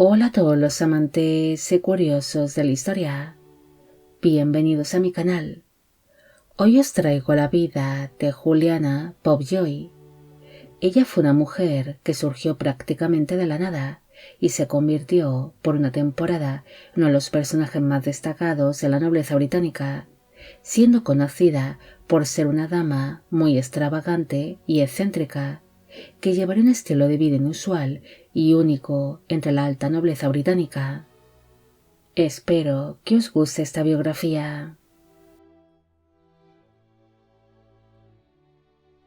Hola a todos los amantes y curiosos de la historia. Bienvenidos a mi canal. Hoy os traigo la vida de Juliana Popejoy. Ella fue una mujer que surgió prácticamente de la nada y se convirtió por una temporada en uno de los personajes más destacados de la nobleza británica, siendo conocida por ser una dama muy extravagante y excéntrica, que llevaría un estilo de vida inusual y único entre la alta nobleza británica. Espero que os guste esta biografía.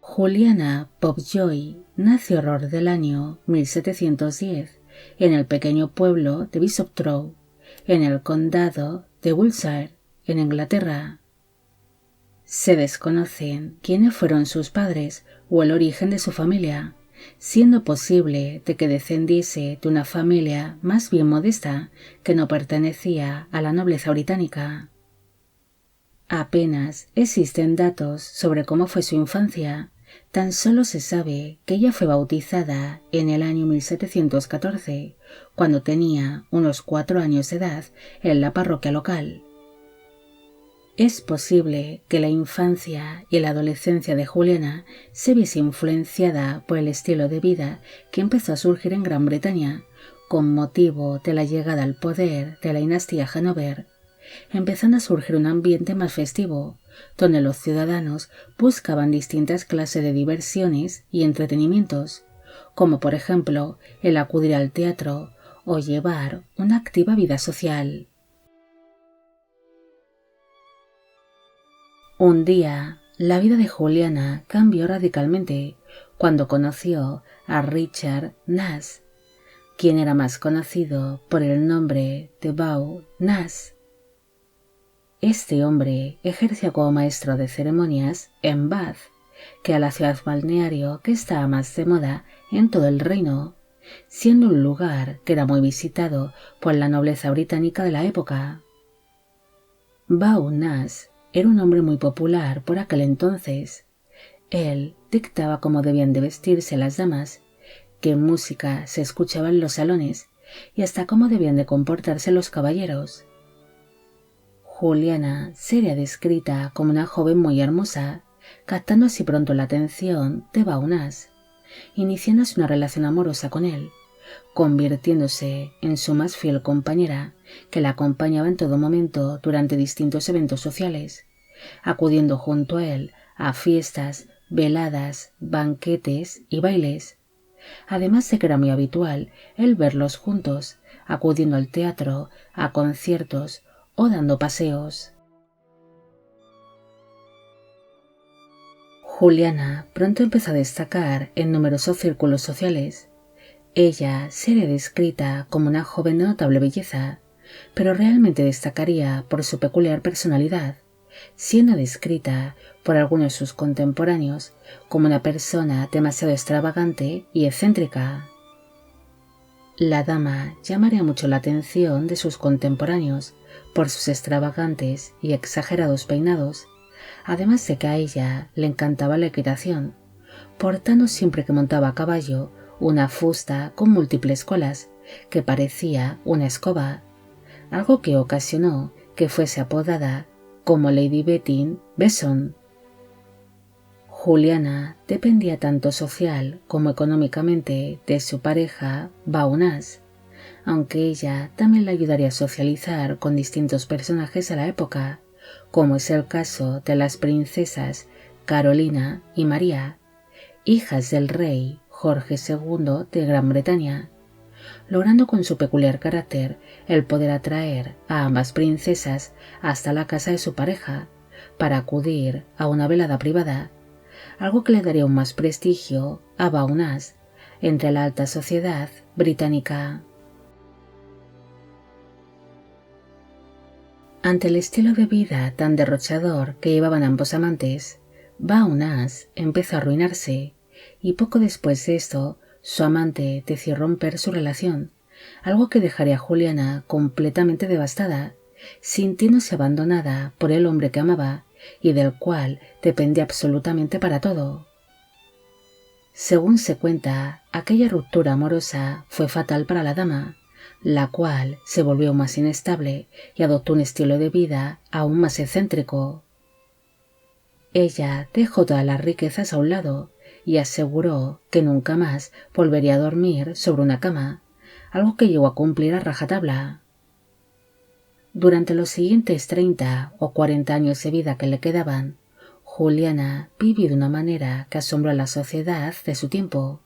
Juliana Popejoy nació alrededor del año 1710 en el pequeño pueblo de Bishopthrow, en el condado de Wiltshire, en Inglaterra. Se desconocen quiénes fueron sus padres o el origen de su familia, siendo posible de que descendiese de una familia más bien modesta que no pertenecía a la nobleza británica. Apenas existen datos sobre cómo fue su infancia. Tan solo se sabe que ella fue bautizada en el año 1714, cuando tenía unos 4 años de edad, en la parroquia local. Es posible que la infancia y la adolescencia de Juliana se viese influenciada por el estilo de vida que empezó a surgir en Gran Bretaña con motivo de la llegada al poder de la dinastía Hanover, empezando a surgir un ambiente más festivo, donde los ciudadanos buscaban distintas clases de diversiones y entretenimientos, como por ejemplo el acudir al teatro o llevar una activa vida social. Un día, la vida de Juliana cambió radicalmente cuando conoció a Richard Nash, quien era más conocido por el nombre de Beau Nash. Este hombre ejerció como maestro de ceremonias en Bath, que era la ciudad balneario que estaba más de moda en todo el reino, siendo un lugar que era muy visitado por la nobleza británica de la época. Beau Nash era un hombre muy popular por aquel entonces. Él dictaba cómo debían de vestirse las damas, qué música se escuchaba en los salones y hasta cómo debían de comportarse los caballeros. Juliana sería descrita como una joven muy hermosa, captando así pronto la atención de Beau Nash, iniciándose una relación amorosa con él, convirtiéndose en su más fiel compañera, que la acompañaba en todo momento durante distintos eventos sociales, acudiendo junto a él a fiestas, veladas, banquetes y bailes. Además de que era muy habitual el verlos juntos, acudiendo al teatro, a conciertos o dando paseos. Juliana pronto empezó a destacar en numerosos círculos sociales. Ella sería descrita como una joven de notable belleza, pero realmente destacaría por su peculiar personalidad, siendo descrita por algunos de sus contemporáneos como una persona demasiado extravagante y excéntrica. La dama llamaría mucho la atención de sus contemporáneos por sus extravagantes y exagerados peinados, además de que a ella le encantaba la equitación, portando siempre que montaba a caballo una fusta con múltiples colas que parecía una escoba, algo que ocasionó que fuese apodada como Lady Betty Besson. Juliana dependía tanto social como económicamente de su pareja Beau Nash, aunque ella también la ayudaría a socializar con distintos personajes de la época, como es el caso de las princesas Carolina y María, hijas del rey Jorge II de Gran Bretaña, logrando con su peculiar carácter el poder atraer a ambas princesas hasta la casa de su pareja para acudir a una velada privada, algo que le daría aún más prestigio a Beau Nash entre la alta sociedad británica. Ante el estilo de vida tan derrochador que llevaban ambos amantes, Beau Nash empezó a arruinarse y poco después de esto su amante decidió romper su relación, algo que dejaría a Juliana completamente devastada, sintiéndose abandonada por el hombre que amaba y del cual dependía absolutamente para todo. Según se cuenta, aquella ruptura amorosa fue fatal para la dama, la cual se volvió más inestable y adoptó un estilo de vida aún más excéntrico. Ella dejó todas las riquezas a un lado y aseguró que nunca más volvería a dormir sobre una cama, algo que llegó a cumplir a rajatabla. Durante los siguientes 30 o 40 años de vida que le quedaban, Juliana vivió de una manera que asombró a la sociedad de su tiempo.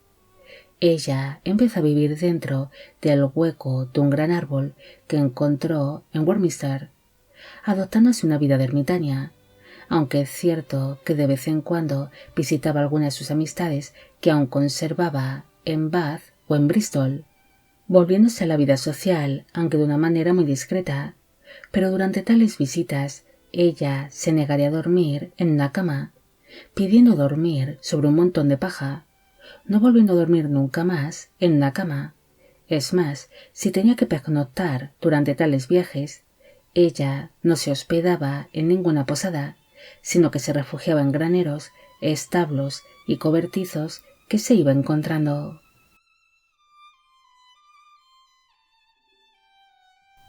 Ella empezó a vivir dentro del hueco de un gran árbol que encontró en Warminster, adoptándose una vida de ermitaña, aunque es cierto que de vez en cuando visitaba algunas de sus amistades que aún conservaba en Bath o en Bristol, volviéndose a la vida social, aunque de una manera muy discreta. Pero durante tales visitas ella se negaría a dormir en una cama, pidiendo dormir sobre un montón de paja, no volviendo a dormir nunca más en una cama. Es más, si tenía que pernoctar durante tales viajes, ella no se hospedaba en ninguna posada, sino que se refugiaba en graneros, establos y cobertizos que se iba encontrando.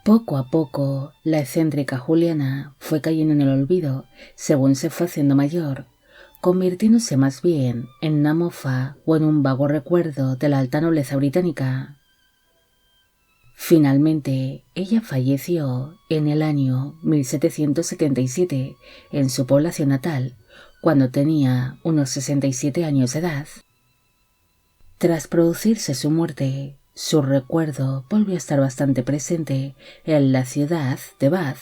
Poco a poco, la excéntrica Juliana fue cayendo en el olvido según se fue haciendo mayor, convirtiéndose más bien en una mofa o en un vago recuerdo de la alta nobleza británica. Finalmente, ella falleció en el año 1777 en su población natal, cuando tenía unos 67 años de edad. Tras producirse su muerte, su recuerdo volvió a estar bastante presente en la ciudad de Bath.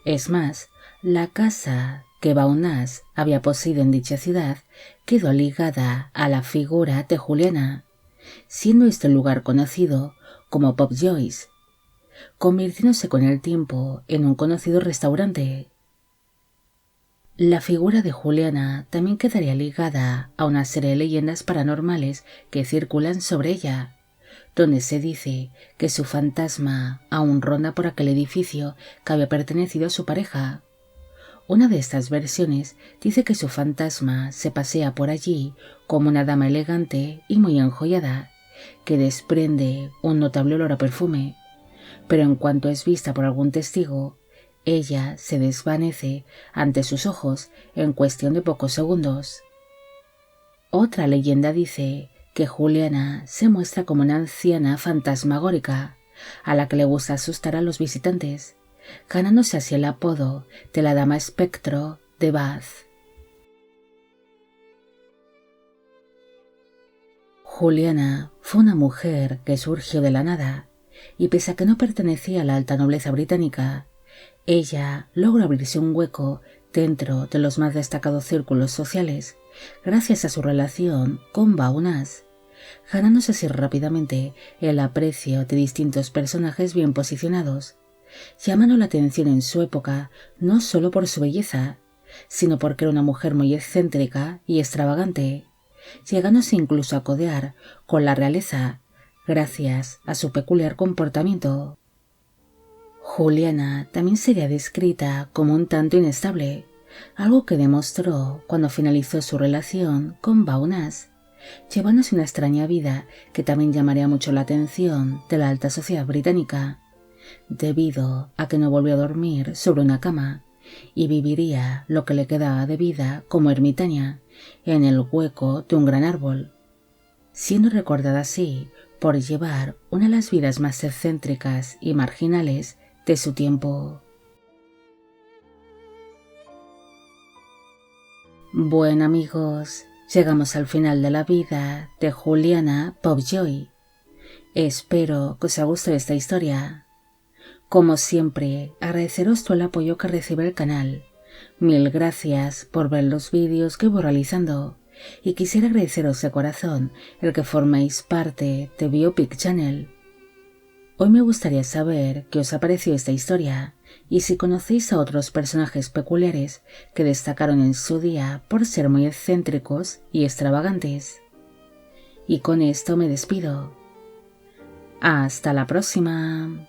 Es más, la casa que Baunás había poseído en dicha ciudad quedó ligada a la figura de Juliana, siendo este lugar conocido como Popjoy's, convirtiéndose con el tiempo en un conocido restaurante. La figura de Juliana también quedaría ligada a una serie de leyendas paranormales que circulan sobre ella, donde se dice que su fantasma aún ronda por aquel edificio que había pertenecido a su pareja. Una de estas versiones dice que su fantasma se pasea por allí como una dama elegante y muy enjollada, que desprende un notable olor a perfume, pero en cuanto es vista por algún testigo, ella se desvanece ante sus ojos en cuestión de pocos segundos. Otra leyenda dice que Juliana se muestra como una anciana fantasmagórica, a la que le gusta asustar a los visitantes, ganándose así el apodo de la Dama Espectro de Bath. Juliana fue una mujer que surgió de la nada, y pese a que no pertenecía a la alta nobleza británica, ella logró abrirse un hueco dentro de los más destacados círculos sociales gracias a su relación con Baunás, ganándose así rápidamente el aprecio de distintos personajes bien posicionados, llamando la atención en su época no solo por su belleza, sino porque era una mujer muy excéntrica y extravagante, llegándose incluso a codear con la realeza gracias a su peculiar comportamiento. Juliana también sería descrita como un tanto inestable, algo que demostró cuando finalizó su relación con Baunás, llevándose una extraña vida que también llamaría mucho la atención de la alta sociedad británica, debido a que no volvió a dormir sobre una cama y viviría lo que le quedaba de vida como ermitaña en el hueco de un gran árbol, siendo recordada así por llevar una de las vidas más excéntricas y marginales de su tiempo. Bueno amigos, llegamos al final de la vida de Juliana Popjoy. Espero que os haya gustado esta historia. Como siempre, agradeceros todo el apoyo que recibe el canal. Mil gracias por ver los vídeos que voy realizando y quisiera agradeceros de corazón el que forméis parte de Biopic Channel. Hoy me gustaría saber qué os ha parecido esta historia y si conocéis a otros personajes peculiares que destacaron en su día por ser muy excéntricos y extravagantes. Y con esto me despido. Hasta la próxima.